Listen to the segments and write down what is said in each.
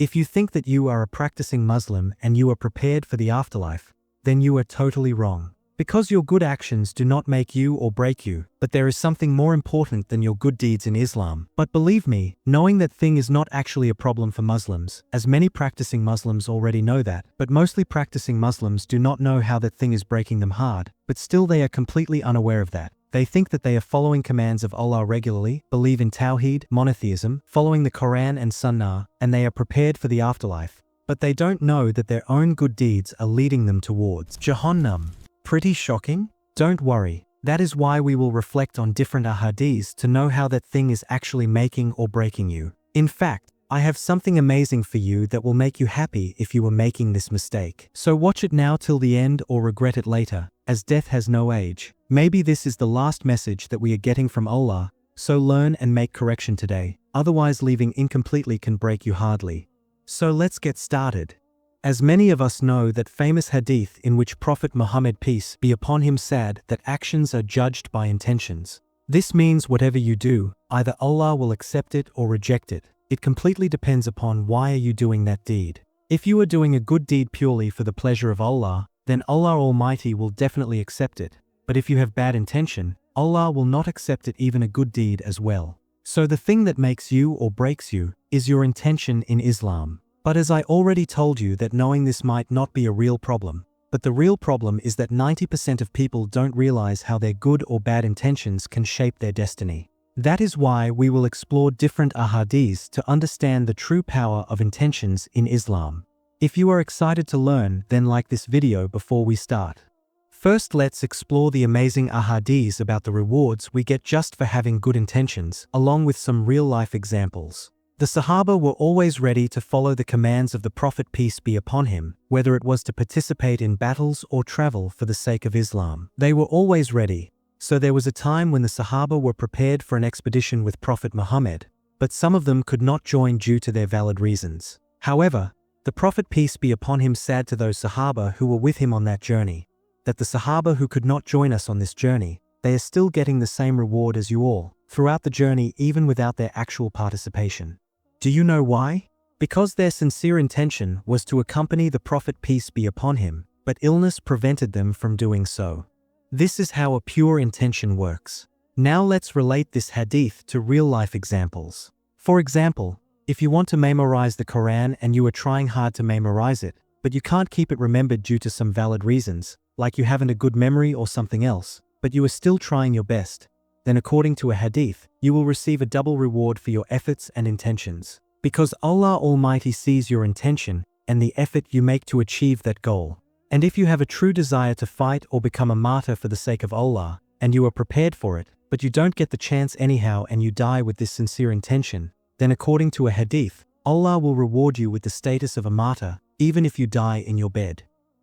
If you think that you are a practicing Muslim and you are prepared for the afterlife, then you are totally wrong. Because your good actions do not make you or break you, but there is something more important than your good deeds in Islam. But believe me, knowing that thing is not actually a problem for Muslims, as many practicing Muslims already know that, but mostly practicing Muslims do not know how that thing is breaking them hard, but still they are completely unaware of that. They think that they are following commands of Allah regularly, believe in Tawheed, monotheism, following the Quran and Sunnah, and they are prepared for the afterlife. But they don't know that their own good deeds are leading them towards Jahannam. Pretty shocking? Don't worry. That is why we will reflect on different ahadiths to know how that thing is actually making or breaking you. In fact, I have something amazing for you that will make you happy if you were making this mistake. So watch it now till the end or regret it later, as death has no age. Maybe this is the last message that we are getting from Allah, so learn and make correction today. Otherwise leaving incompletely can break you hardly. So let's get started. As many of us know that famous hadith in which Prophet Muhammad peace be upon him said that actions are judged by intentions. This means whatever you do, either Allah will accept it or reject it. It completely depends upon why are you doing that deed. If you are doing a good deed purely for the pleasure of Allah, then Allah Almighty will definitely accept it. But if you have bad intention, Allah will not accept it, even a good deed as well. So the thing that makes you or breaks you is your intention in Islam. But as I already told you that knowing this might not be a real problem, but the real problem is that 90% of people don't realize how their good or bad intentions can shape their destiny. That is why we will explore different ahadiths to understand the true power of intentions in Islam. If you are excited to learn, then like this video before we start. First, let's explore the amazing ahadiths about the rewards we get just for having good intentions, along with some real-life examples. The Sahaba were always ready to follow the commands of the Prophet peace be upon him, whether it was to participate in battles or travel for the sake of Islam. They were always ready. So there was a time when the Sahaba were prepared for an expedition with Prophet Muhammad, but some of them could not join due to their valid reasons. However, the Prophet peace be upon him said to those Sahaba who were with him on that journey, that the Sahaba who could not join us on this journey, they are still getting the same reward as you all, throughout the journey even without their actual participation. Do you know why? Because their sincere intention was to accompany the Prophet peace be upon him, but illness prevented them from doing so. This is how a pure intention works. Now let's relate this hadith to real-life examples. For example, if you want to memorize the Quran and you are trying hard to memorize it, but you can't keep it remembered due to some valid reasons, like you haven't a good memory or something else, but you are still trying your best, then according to a hadith, you will receive a double reward for your efforts and intentions. Because Allah Almighty sees your intention and the effort you make to achieve that goal. And if you have a true desire to fight or become a martyr for the sake of Allah, and you are prepared for it, but you don't get the chance anyhow and you die with this sincere intention, then according to a hadith, Allah will reward you with the status of a martyr, even if you die in your bed.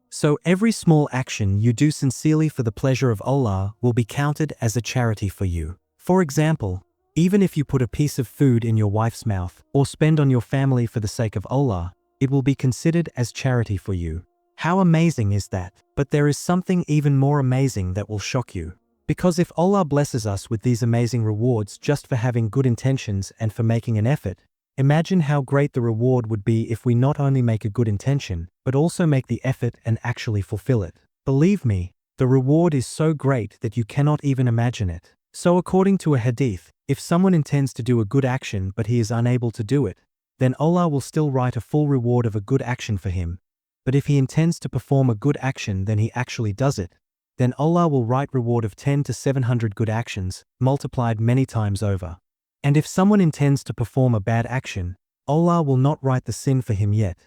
So every small action you do sincerely for the pleasure of Allah will be counted as a charity for you. For example, even if you put a piece of food in your wife's mouth or spend on your family for the sake of Allah, it will be considered as charity for you. How amazing is that? But there is something even more amazing that will shock you. Because if Allah blesses us with these amazing rewards just for having good intentions and for making an effort, imagine how great the reward would be if we not only make a good intention, but also make the effort and actually fulfill it. Believe me, the reward is so great that you cannot even imagine it. So according to a hadith, if someone intends to do a good action but he is unable to do it, then Allah will still write a full reward of a good action for him. But if he intends to perform a good action then he actually does it, then Allah will write reward of 10 to 700 good actions, multiplied many times over. And if someone intends to perform a bad action, Allah will not write the sin for him yet.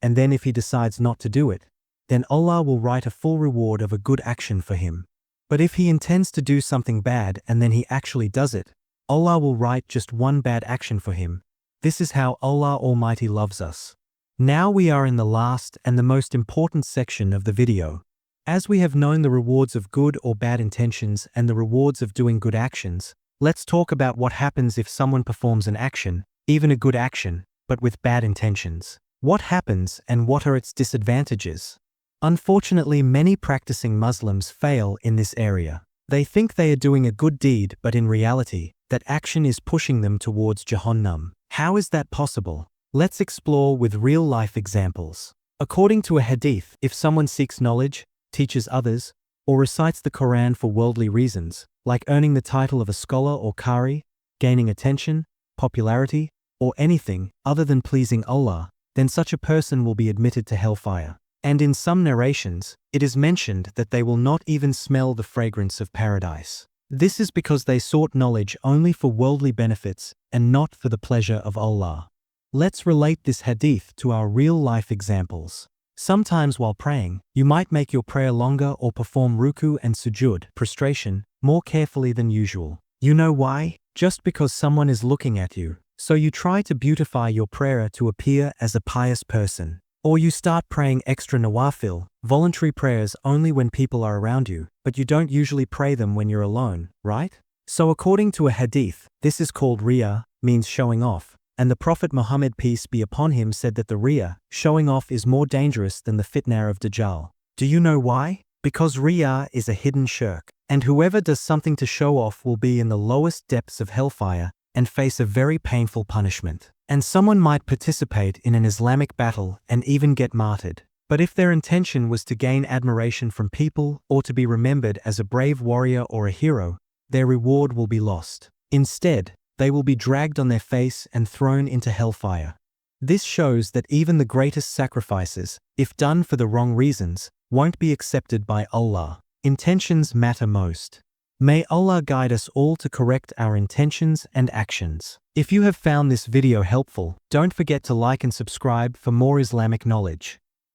And then if he decides not to do it, then Allah will write a full reward of a good action for him. But if he intends to do something bad and then he actually does it, Allah will write just one bad action for him. This is how Allah Almighty loves us. Now we are in the last and the most important section of the video. As we have known the rewards of good or bad intentions and the rewards of doing good actions, let's talk about what happens if someone performs an action, even a good action, but with bad intentions. What happens and what are its disadvantages? Unfortunately, many practicing Muslims fail in this area. They think they are doing a good deed, but in reality, that action is pushing them towards Jahannam. How is that possible? Let's explore with real-life examples. According to a hadith, if someone seeks knowledge, teaches others, or recites the Quran for worldly reasons, like earning the title of a scholar or qari, gaining attention, popularity, or anything other than pleasing Allah, then such a person will be admitted to hellfire. And in some narrations, it is mentioned that they will not even smell the fragrance of paradise. This is because they sought knowledge only for worldly benefits and not for the pleasure of Allah. Let's relate this hadith to our real-life examples. Sometimes while praying, you might make your prayer longer or perform ruku and sujud, prostration, more carefully than usual. You know why? Just because someone is looking at you, so you try to beautify your prayer to appear as a pious person. Or you start praying extra nawafil, voluntary prayers only when people are around you, but you don't usually pray them when you're alone, right? So according to a hadith, this is called riya, means showing off, and the Prophet Muhammad, peace be upon him, said that the riya, showing off, is more dangerous than the fitna of Dajjal. Do you know why? Because riya is a hidden shirk, and whoever does something to show off will be in the lowest depths of hellfire and face a very painful punishment. And someone might participate in an Islamic battle and even get martyred. But if their intention was to gain admiration from people or to be remembered as a brave warrior or a hero, their reward will be lost. Instead, they will be dragged on their face and thrown into hellfire. This shows that even the greatest sacrifices, if done for the wrong reasons, won't be accepted by Allah. Intentions matter most. May Allah guide us all to correct our intentions and actions. If you have found this video helpful, don't forget to like and subscribe for more Islamic knowledge.